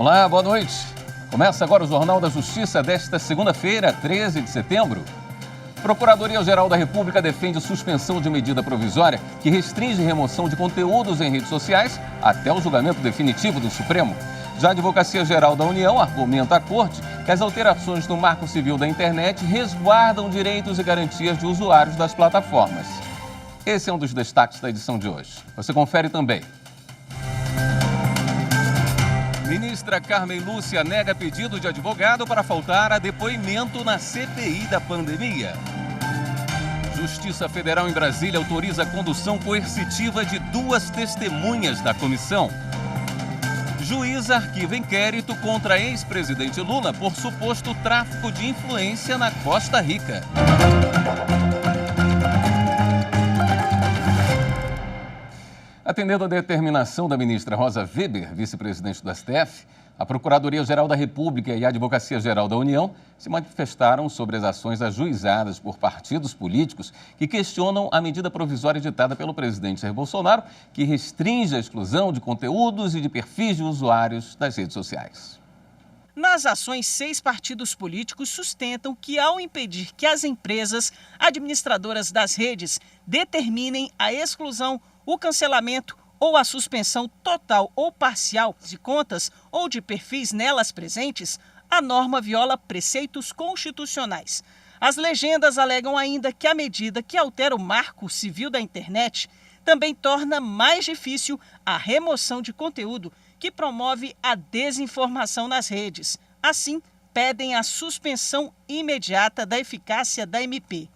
Olá, boa noite. Começa agora o Jornal da Justiça desta segunda-feira, 13 de setembro. Procuradoria-Geral da República defende suspensão de medida provisória que restringe remoção de conteúdos em redes sociais até o julgamento definitivo do Supremo. Já a Advocacia-Geral da União argumenta à Corte que as alterações no Marco Civil da Internet resguardam direitos e garantias de usuários das plataformas. Esse é um dos destaques da edição de hoje. Você confere também. Ministra Carmen Lúcia nega pedido de advogado para faltar a depoimento na CPI da pandemia. Justiça Federal em Brasília autoriza a condução coercitiva de 2 testemunhas da comissão. Juiz arquiva inquérito contra ex-presidente Lula por suposto tráfico de influência na Costa Rica. Atendendo à determinação da ministra Rosa Weber, vice-presidente do STF, a Procuradoria-Geral da República e a Advocacia-Geral da União se manifestaram sobre as ações ajuizadas por partidos políticos que questionam a medida provisória editada pelo presidente Jair Bolsonaro, que restringe a exclusão de conteúdos e de perfis de usuários das redes sociais. Nas ações, 6 partidos políticos sustentam que, ao impedir que as empresas administradoras das redes determinem a exclusão, o cancelamento ou a suspensão total ou parcial de contas ou de perfis nelas presentes, a norma viola preceitos constitucionais. As legendas alegam ainda que a medida que altera o Marco Civil da Internet também torna mais difícil a remoção de conteúdo que promove a desinformação nas redes. Assim, pedem a suspensão imediata da eficácia da MP.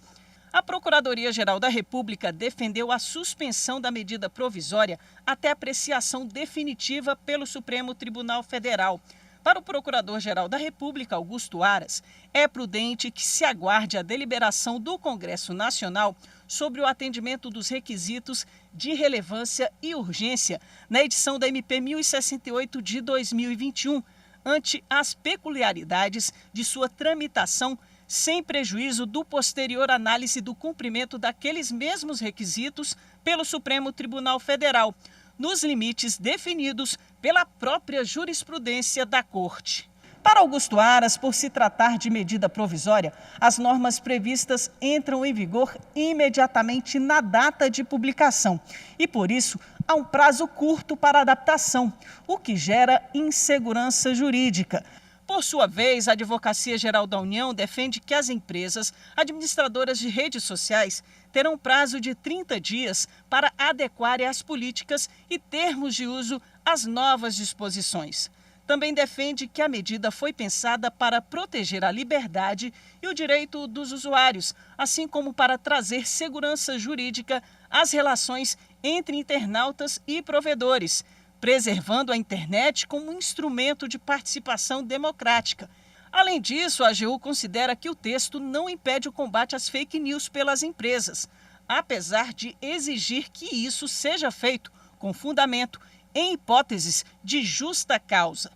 A Procuradoria-Geral da República defendeu a suspensão da medida provisória até apreciação definitiva pelo Supremo Tribunal Federal. Para o Procurador-Geral da República, Augusto Aras, é prudente que se aguarde a deliberação do Congresso Nacional sobre o atendimento dos requisitos de relevância e urgência na edição da MP 1068 de 2021, ante as peculiaridades de sua tramitação, sem prejuízo do posterior análise do cumprimento daqueles mesmos requisitos pelo Supremo Tribunal Federal, nos limites definidos pela própria jurisprudência da Corte. Para Augusto Aras, por se tratar de medida provisória, as normas previstas entram em vigor imediatamente na data de publicação e, por isso, há um prazo curto para adaptação, o que gera insegurança jurídica. Por sua vez, a Advocacia-Geral da União defende que as empresas administradoras de redes sociais terão prazo de 30 dias para adequarem as políticas e termos de uso às novas disposições. Também defende que a medida foi pensada para proteger a liberdade e o direito dos usuários, assim como para trazer segurança jurídica às relações entre internautas e provedores, preservando a internet como um instrumento de participação democrática. Além disso, a AGU considera que o texto não impede o combate às fake news pelas empresas, apesar de exigir que isso seja feito com fundamento em hipóteses de justa causa.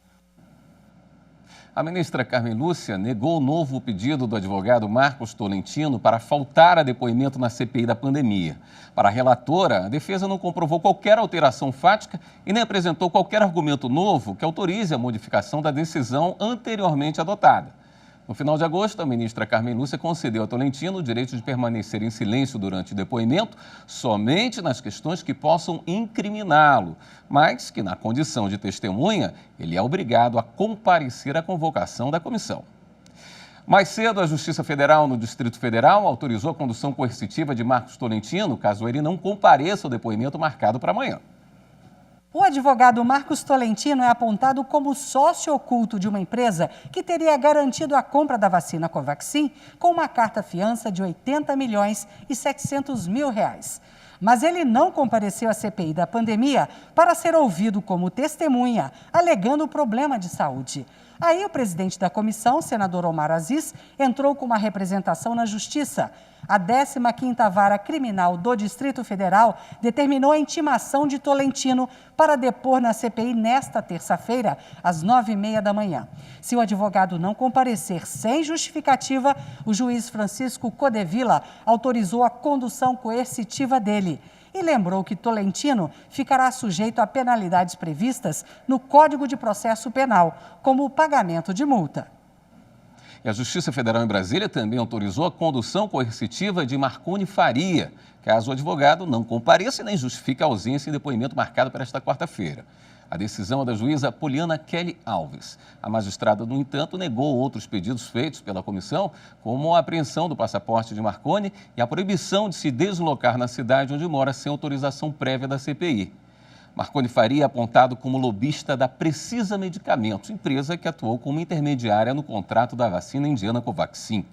A ministra Carmen Lúcia negou o novo pedido do advogado Marcos Tolentino para faltar a depoimento na CPI da pandemia. Para a relatora, a defesa não comprovou qualquer alteração fática e nem apresentou qualquer argumento novo que autorize a modificação da decisão anteriormente adotada. No final de agosto, a ministra Carmen Lúcia concedeu a Tolentino o direito de permanecer em silêncio durante o depoimento somente nas questões que possam incriminá-lo, mas que, na condição de testemunha, ele é obrigado a comparecer à convocação da comissão. Mais cedo, a Justiça Federal no Distrito Federal autorizou a condução coercitiva de Marcos Tolentino, caso ele não compareça ao depoimento marcado para amanhã. O advogado Marcos Tolentino é apontado como sócio oculto de uma empresa que teria garantido a compra da vacina Covaxin com uma carta-fiança de 80 milhões e 700 mil reais. Mas ele não compareceu à CPI da pandemia para ser ouvido como testemunha, alegando problema de saúde. Aí o presidente da comissão, senador Omar Aziz, entrou com uma representação na Justiça. A 15ª Vara Criminal do Distrito Federal determinou a intimação de Tolentino para depor na CPI nesta terça-feira, às 9h30 da manhã. Se o advogado não comparecer sem justificativa, o juiz Francisco Codevilla autorizou a condução coercitiva dele. E lembrou que Tolentino ficará sujeito a penalidades previstas no Código de Processo Penal, como o pagamento de multa. E a Justiça Federal em Brasília também autorizou a condução coercitiva de Marconi Faria, caso o advogado não compareça e nem justifique a ausência em depoimento marcado para esta quarta-feira. A decisão é da juíza Poliana Kelly Alves. A magistrada, no entanto, negou outros pedidos feitos pela comissão, como a apreensão do passaporte de Marconi e a proibição de se deslocar na cidade onde mora sem autorização prévia da CPI. Marconi Faria é apontado como lobista da Precisa Medicamentos, empresa que atuou como intermediária no contrato da vacina indiana Covaxin.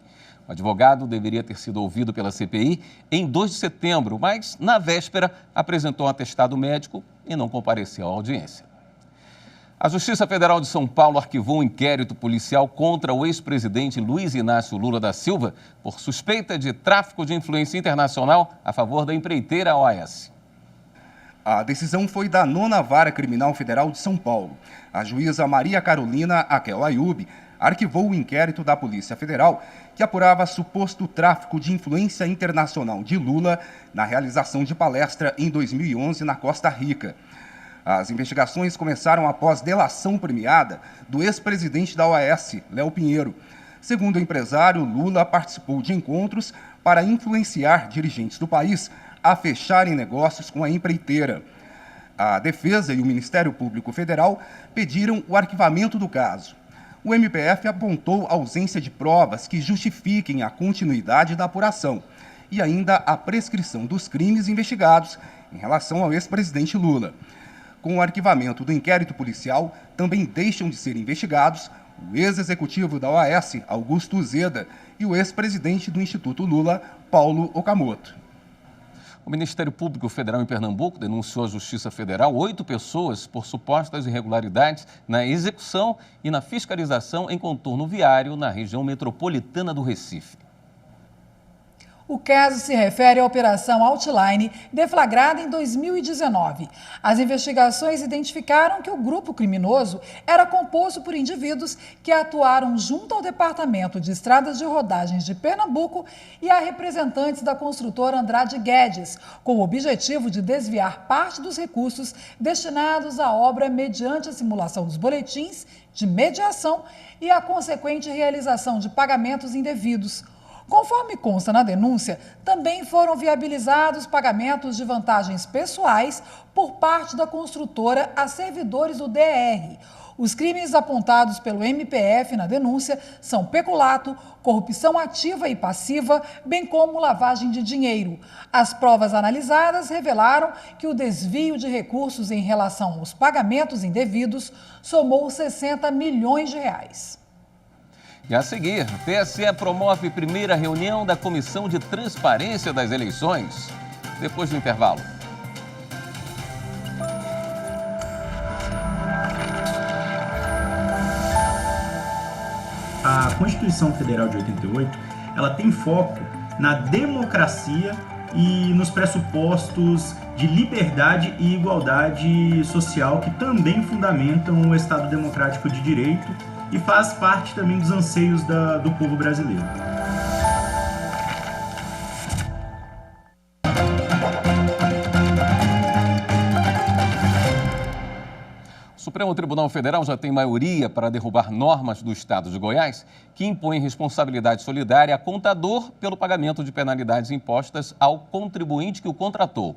O advogado deveria ter sido ouvido pela CPI em 2 de setembro, mas, na véspera, apresentou um atestado médico e não compareceu à audiência. A Justiça Federal de São Paulo arquivou um inquérito policial contra o ex-presidente Luiz Inácio Lula da Silva por suspeita de tráfico de influência internacional a favor da empreiteira OAS. A decisão foi da 9ª Vara Criminal Federal de São Paulo. A juíza Maria Carolina Aquel Ayub arquivou o inquérito da Polícia Federal que apurava suposto tráfico de influência internacional de Lula na realização de palestra em 2011 na Costa Rica. As investigações começaram após delação premiada do ex-presidente da OAS, Léo Pinheiro. Segundo o empresário, Lula participou de encontros para influenciar dirigentes do país a fecharem negócios com a empreiteira. A Defesa e o Ministério Público Federal pediram o arquivamento do caso. O MPF apontou ausência de provas que justifiquem a continuidade da apuração e ainda a prescrição dos crimes investigados em relação ao ex-presidente Lula. Com o arquivamento do inquérito policial, também deixam de ser investigados o ex-executivo da OAS, Augusto Uzeda, e o ex-presidente do Instituto Lula, Paulo Okamoto. O Ministério Público Federal em Pernambuco denunciou à Justiça Federal 8 pessoas por supostas irregularidades na execução e na fiscalização em contorno viário na região metropolitana do Recife. O caso se refere à Operação Outline, deflagrada em 2019. As investigações identificaram que o grupo criminoso era composto por indivíduos que atuaram junto ao Departamento de Estradas de Rodagens de Pernambuco e a representantes da construtora Andrade Guedes, com o objetivo de desviar parte dos recursos destinados à obra mediante a simulação dos boletins de mediação e a consequente realização de pagamentos indevidos. Conforme consta na denúncia, também foram viabilizados pagamentos de vantagens pessoais por parte da construtora a servidores do DR. Os crimes apontados pelo MPF na denúncia são peculato, corrupção ativa e passiva, bem como lavagem de dinheiro. As provas analisadas revelaram que o desvio de recursos em relação aos pagamentos indevidos somou 60 milhões de reais. E a seguir, o TSE promove primeira reunião da Comissão de Transparência das Eleições. Depois do intervalo. A Constituição Federal de 88, ela tem foco na democracia e nos pressupostos de liberdade e igualdade social que também fundamentam o Estado Democrático de Direito e faz parte também dos anseios do povo brasileiro. O Supremo Tribunal Federal já tem maioria para derrubar normas do Estado de Goiás que impõem responsabilidade solidária a contador pelo pagamento de penalidades impostas ao contribuinte que o contratou.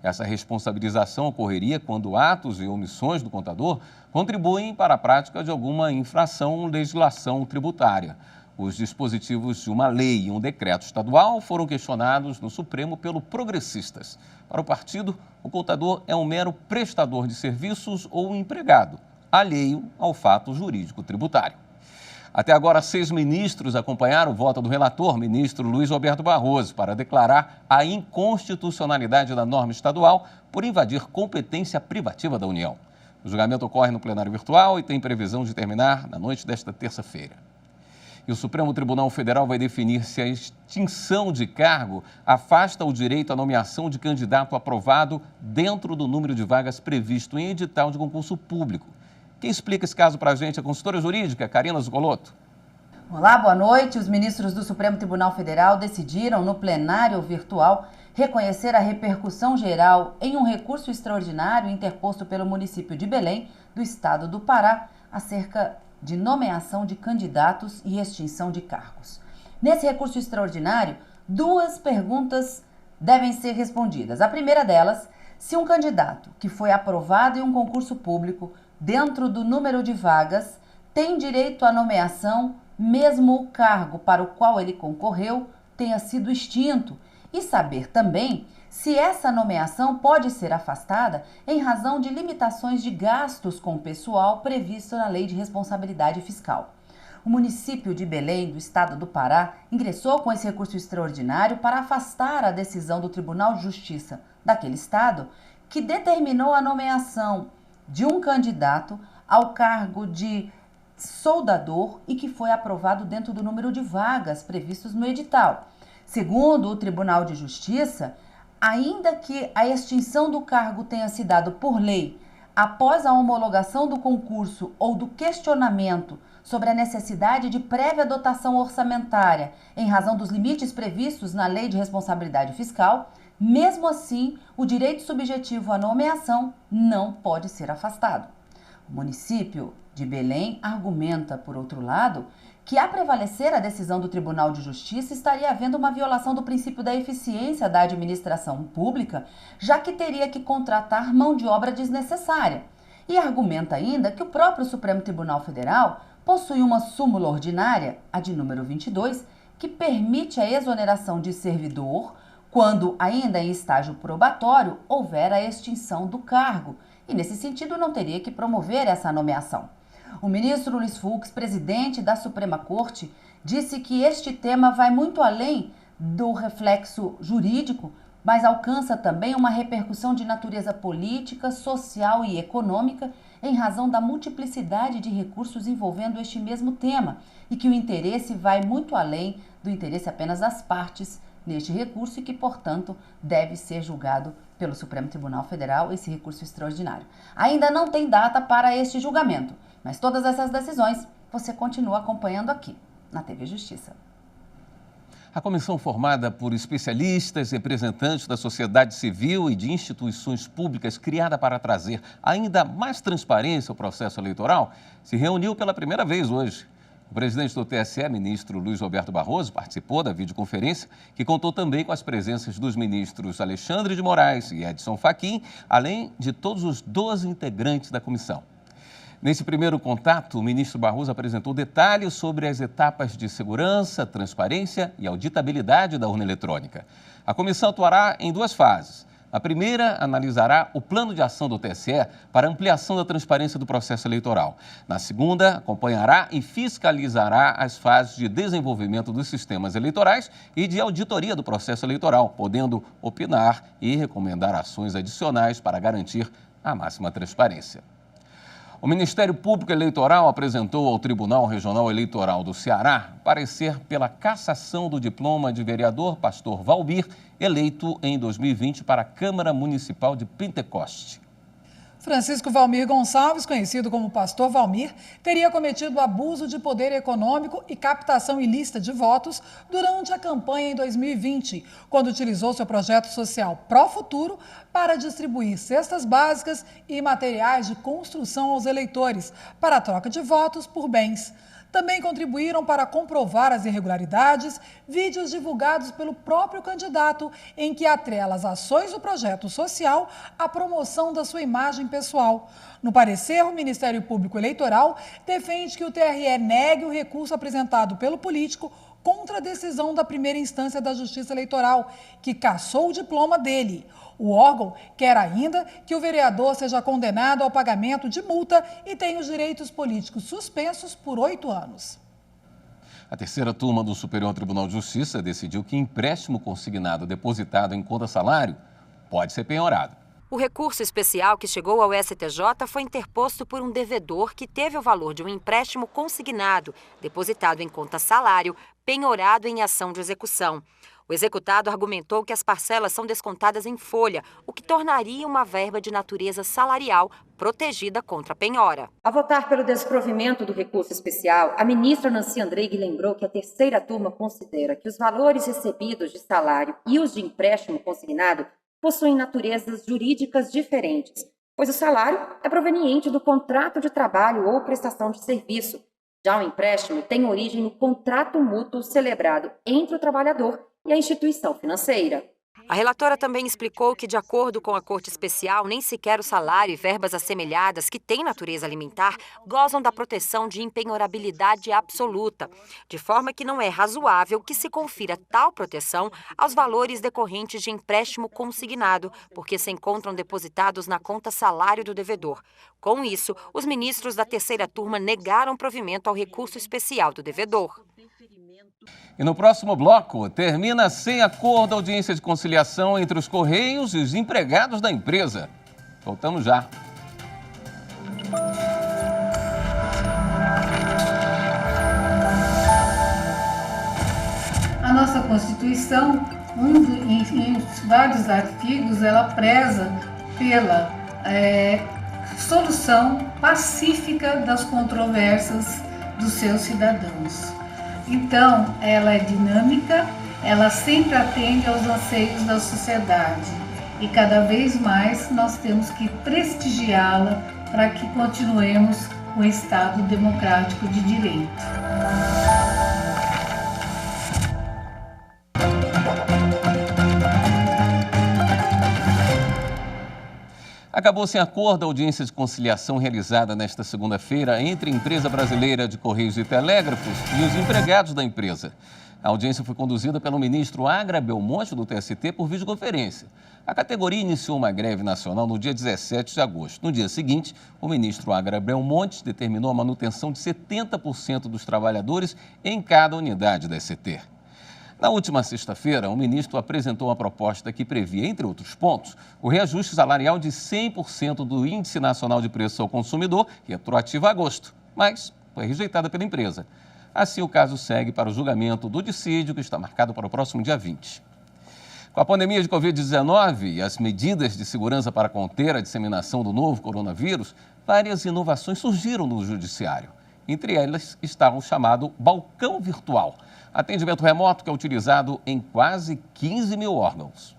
Essa responsabilização ocorreria quando atos e omissões do contador contribuem para a prática de alguma infração ou legislação tributária. Os dispositivos de uma lei e um decreto estadual foram questionados no Supremo pelo Progressistas. Para o partido, o contador é um mero prestador de serviços ou um empregado, alheio ao fato jurídico tributário. Até agora, 6 ministros acompanharam o voto do relator, ministro Luiz Roberto Barroso, para declarar a inconstitucionalidade da norma estadual por invadir competência privativa da União. O julgamento ocorre no plenário virtual e tem previsão de terminar na noite desta terça-feira. E o Supremo Tribunal Federal vai definir se a extinção de cargo afasta o direito à nomeação de candidato aprovado dentro do número de vagas previsto em edital de concurso público. Quem explica esse caso para a gente é a consultora jurídica Karina Zucolotto. Olá, boa noite. Os ministros do Supremo Tribunal Federal decidiram, no plenário virtual, reconhecer a repercussão geral em um recurso extraordinário interposto pelo município de Belém, do estado do Pará, acerca de nomeação de candidatos e extinção de cargos. Nesse recurso extraordinário, 2 perguntas devem ser respondidas. A primeira delas, se um candidato que foi aprovado em um concurso público dentro do número de vagas tem direito à nomeação mesmo o cargo para o qual ele concorreu tenha sido extinto, e saber também se essa nomeação pode ser afastada em razão de limitações de gastos com o pessoal previsto na Lei de Responsabilidade Fiscal. O município de Belém, do estado do Pará, ingressou com esse recurso extraordinário para afastar a decisão do Tribunal de Justiça daquele estado, que determinou a nomeação de um candidato ao cargo de soldador e que foi aprovado dentro do número de vagas previstos no edital. Segundo o Tribunal de Justiça, ainda que a extinção do cargo tenha se dado por lei após a homologação do concurso ou do questionamento sobre a necessidade de prévia dotação orçamentária em razão dos limites previstos na Lei de Responsabilidade Fiscal, mesmo assim, o direito subjetivo à nomeação não pode ser afastado. O município de Belém argumenta, por outro lado, que, a prevalecer a decisão do Tribunal de Justiça, estaria havendo uma violação do princípio da eficiência da administração pública, já que teria que contratar mão de obra desnecessária. E argumenta ainda que o próprio Supremo Tribunal Federal possui uma súmula ordinária, a de número 22, que permite a exoneração de servidor quando, ainda em estágio probatório, houver a extinção do cargo, e, nesse sentido, não teria que promover essa nomeação. O ministro Luiz Fux, presidente da Suprema Corte, disse que este tema vai muito além do reflexo jurídico, mas alcança também uma repercussão de natureza política, social e econômica em razão da multiplicidade de recursos envolvendo este mesmo tema, e que o interesse vai muito além do interesse apenas das partes neste recurso e que, portanto, deve ser julgado pelo Supremo Tribunal Federal, esse recurso extraordinário. Ainda não tem data para este julgamento, mas todas essas decisões você continua acompanhando aqui, na TV Justiça. A comissão, formada por especialistas, representantes da sociedade civil e de instituições públicas, criada para trazer ainda mais transparência ao processo eleitoral, se reuniu pela primeira vez hoje. O presidente do TSE, ministro Luiz Roberto Barroso, participou da videoconferência, que contou também com as presenças dos ministros Alexandre de Moraes e Edson Fachin, além de todos os 12 integrantes da comissão. Nesse primeiro contato, o ministro Barroso apresentou detalhes sobre as etapas de segurança, transparência e auditabilidade da urna eletrônica. A comissão atuará em 2 fases. A primeira analisará o plano de ação do TSE para ampliação da transparência do processo eleitoral. Na segunda, acompanhará e fiscalizará as fases de desenvolvimento dos sistemas eleitorais e de auditoria do processo eleitoral, podendo opinar e recomendar ações adicionais para garantir a máxima transparência. O Ministério Público Eleitoral apresentou ao Tribunal Regional Eleitoral do Ceará parecer pela cassação do diploma de vereador Pastor Valmir, eleito em 2020 para a Câmara Municipal de Pentecoste. Francisco Valmir Gonçalves, conhecido como Pastor Valmir, teria cometido abuso de poder econômico e captação ilícita de votos durante a campanha em 2020, quando utilizou seu projeto social Pró Futuro para distribuir cestas básicas e materiais de construção aos eleitores, para a troca de votos por bens. Também contribuíram para comprovar as irregularidades vídeos divulgados pelo próprio candidato, em que atrela as ações do projeto social à promoção da sua imagem pessoal. No parecer, o Ministério Público Eleitoral defende que o TRE negue o recurso apresentado pelo político contra a decisão da primeira instância da Justiça Eleitoral, que cassou o diploma dele. O órgão quer ainda que o vereador seja condenado ao pagamento de multa e tenha os direitos políticos suspensos por 8 anos. A terceira turma do Superior Tribunal de Justiça decidiu que empréstimo consignado depositado em conta salário pode ser penhorado. O recurso especial que chegou ao STJ foi interposto por um devedor que teve o valor de um empréstimo consignado, depositado em conta salário, penhorado em ação de execução. O executado argumentou que as parcelas são descontadas em folha, o que tornaria uma verba de natureza salarial protegida contra a penhora. Ao votar pelo desprovimento do recurso especial, a ministra Nancy Andrighi lembrou que a terceira turma considera que os valores recebidos de salário e os de empréstimo consignado possuem naturezas jurídicas diferentes, pois o salário é proveniente do contrato de trabalho ou prestação de serviço. Já o empréstimo tem origem no contrato mútuo celebrado entre o trabalhador e a instituição financeira. A relatora também explicou que, de acordo com a Corte Especial, nem sequer o salário e verbas assemelhadas que têm natureza alimentar gozam da proteção de impenhorabilidade absoluta, de forma que não é razoável que se confira tal proteção aos valores decorrentes de empréstimo consignado, porque se encontram depositados na conta salário do devedor. Com isso, os ministros da terceira turma negaram provimento ao recurso especial do devedor. E no próximo bloco, termina sem acordo a audiência de conciliação entre os Correios e os empregados da empresa. Voltamos já. A nossa Constituição, em vários artigos, ela preza pela solução pacífica das controvérsias dos seus cidadãos. Então, ela é dinâmica, ela sempre atende aos anseios da sociedade e cada vez mais nós temos que prestigiá-la para que continuemos o Estado democrático de direito. Acabou sem acordo a audiência de conciliação realizada nesta segunda-feira entre a Empresa Brasileira de Correios e Telégrafos e os empregados da empresa. A audiência foi conduzida pelo ministro Agra Belmonte, do TST, por videoconferência. A categoria iniciou uma greve nacional no dia 17 de agosto. No dia seguinte, o ministro Agra Belmonte determinou a manutenção de 70% dos trabalhadores em cada unidade da SCT. Na última sexta-feira, o ministro apresentou uma proposta que previa, entre outros pontos, o reajuste salarial de 100% do Índice Nacional de Preço ao Consumidor, retroativo a agosto, mas foi rejeitada pela empresa. Assim, o caso segue para o julgamento do dissídio, que está marcado para o próximo dia 20. Com a pandemia de Covid-19 e as medidas de segurança para conter a disseminação do novo coronavírus, várias inovações surgiram no judiciário. Entre elas está o chamado balcão virtual, atendimento remoto que é utilizado em quase 15 mil órgãos.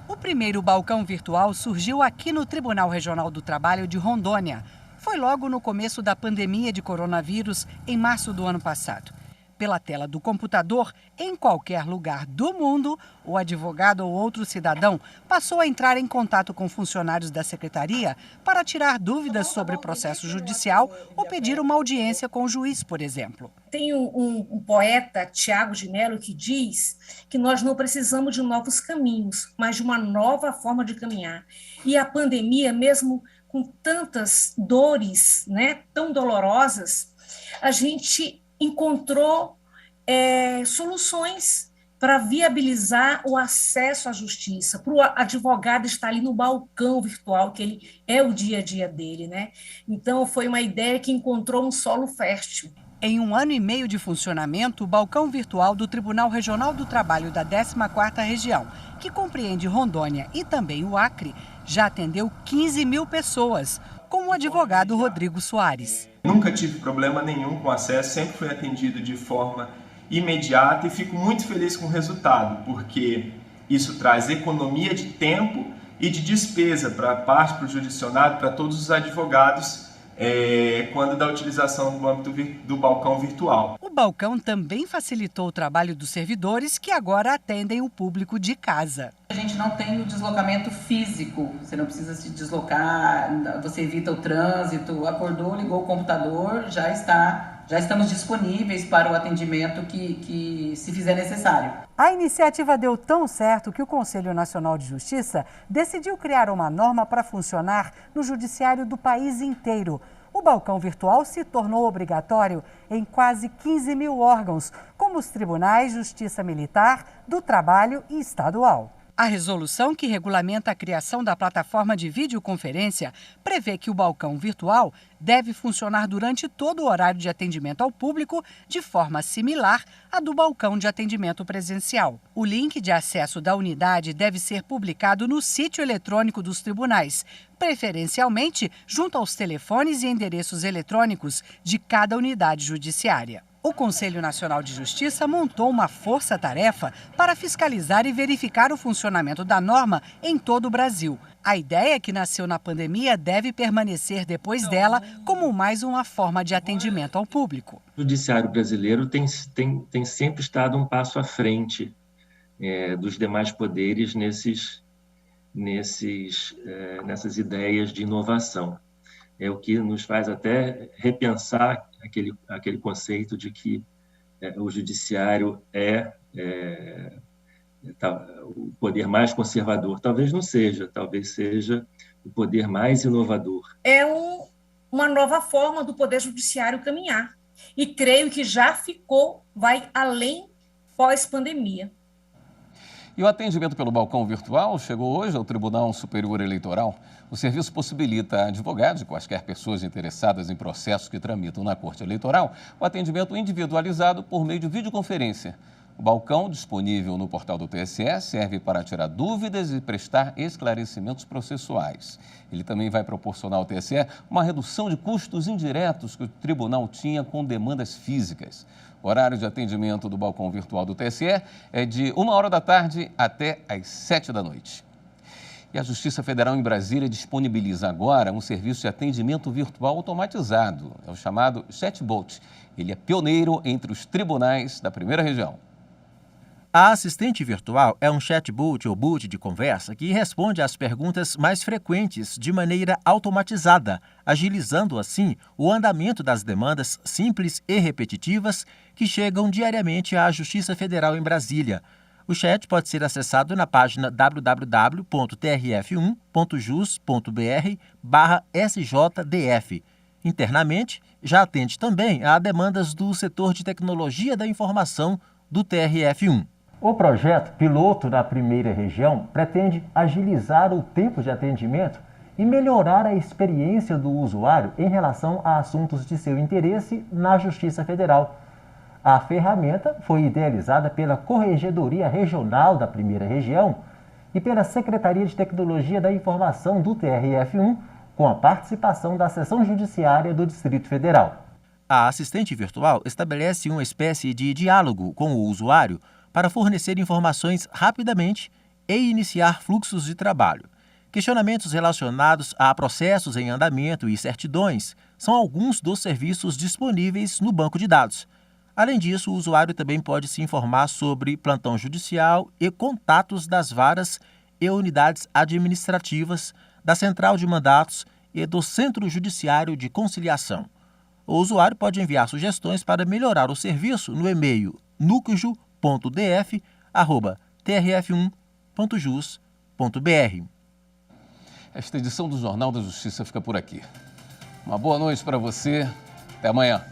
O primeiro balcão virtual surgiu aqui no Tribunal Regional do Trabalho de Rondônia. Foi logo no começo da pandemia de coronavírus, em março do ano passado. Pela tela do computador, em qualquer lugar do mundo, o advogado ou outro cidadão passou a entrar em contato com funcionários da secretaria para tirar dúvidas sobre processo judicial ou pedir uma audiência com o juiz, por exemplo. Tem um poeta, Tiago de Mello, que diz que nós não precisamos de novos caminhos, mas de uma nova forma de caminhar. E a pandemia, mesmo com tantas dores, tão dolorosas, a gente encontrou soluções para viabilizar o acesso à justiça, para o advogado estar ali no balcão virtual, que ele é o dia a dia dele, Então, foi uma ideia que encontrou um solo fértil. Em 1 ano e meio de funcionamento, o balcão virtual do Tribunal Regional do Trabalho da 14ª Região, que compreende Rondônia e também o Acre, já atendeu 15 mil pessoas, como o advogado Rodrigo Soares. Nunca tive problema nenhum com acesso, sempre fui atendido de forma imediata e fico muito feliz com o resultado, porque isso traz economia de tempo e de despesa para o judicionário, para todos os advogados, quando da utilização no âmbito do balcão virtual. O balcão também facilitou o trabalho dos servidores que agora atendem o público de casa. A gente não tem o deslocamento físico, você não precisa se deslocar, você evita o trânsito, acordou, ligou o computador, já estamos disponíveis para o atendimento que se fizer necessário. A iniciativa deu tão certo que o Conselho Nacional de Justiça decidiu criar uma norma para funcionar no judiciário do país inteiro. O balcão virtual se tornou obrigatório em quase 15 mil órgãos, como os tribunais, Justiça Militar, do Trabalho e Estadual. A resolução que regulamenta a criação da plataforma de videoconferência prevê que o balcão virtual deve funcionar durante todo o horário de atendimento ao público de forma similar à do balcão de atendimento presencial. O link de acesso da unidade deve ser publicado no sítio eletrônico dos tribunais, preferencialmente junto aos telefones e endereços eletrônicos de cada unidade judiciária. O Conselho Nacional de Justiça montou uma força-tarefa para fiscalizar e verificar o funcionamento da norma em todo o Brasil. A ideia que nasceu na pandemia deve permanecer depois dela como mais uma forma de atendimento ao público. O judiciário brasileiro tem sempre estado um passo à frente dos demais poderes nessas ideias de inovação. É o que nos faz até repensar aquele conceito de que o judiciário é o poder mais conservador. Talvez não seja, talvez seja o poder mais inovador. É uma nova forma do poder judiciário caminhar. E creio que já vai além pós-pandemia. E o atendimento pelo balcão virtual chegou hoje ao Tribunal Superior Eleitoral. O serviço possibilita a advogados e quaisquer pessoas interessadas em processos que tramitam na Corte Eleitoral o atendimento individualizado por meio de videoconferência. O balcão, disponível no portal do TSE, serve para tirar dúvidas e prestar esclarecimentos processuais. Ele também vai proporcionar ao TSE uma redução de custos indiretos que o tribunal tinha com demandas físicas. O horário de atendimento do balcão virtual do TSE é de 1h da tarde até às 7 da noite. E a Justiça Federal em Brasília disponibiliza agora um serviço de atendimento virtual automatizado. É o chamado chatbot. Ele é pioneiro entre os tribunais da primeira região. A assistente virtual é um chatbot ou bot de conversa que responde às perguntas mais frequentes de maneira automatizada, agilizando assim o andamento das demandas simples e repetitivas que chegam diariamente à Justiça Federal em Brasília. O chat pode ser acessado na página www.trf1.jus.br/sjdf. Internamente, já atende também a demandas do setor de tecnologia da informação do TRF1. O projeto piloto da primeira região pretende agilizar o tempo de atendimento e melhorar a experiência do usuário em relação a assuntos de seu interesse na Justiça Federal. A ferramenta foi idealizada pela Corregedoria Regional da Primeira Região e pela Secretaria de Tecnologia da Informação do TRF1, com a participação da Seção Judiciária do Distrito Federal. A assistente virtual estabelece uma espécie de diálogo com o usuário para fornecer informações rapidamente e iniciar fluxos de trabalho. Questionamentos relacionados a processos em andamento e certidões são alguns dos serviços disponíveis no banco de dados. Além disso, o usuário também pode se informar sobre plantão judicial e contatos das varas e unidades administrativas, da Central de Mandatos e do Centro Judiciário de Conciliação. O usuário pode enviar sugestões para melhorar o serviço no e-mail nucju.df@trf1.jus.br. Esta edição do Jornal da Justiça fica por aqui. Uma boa noite para você. Até amanhã.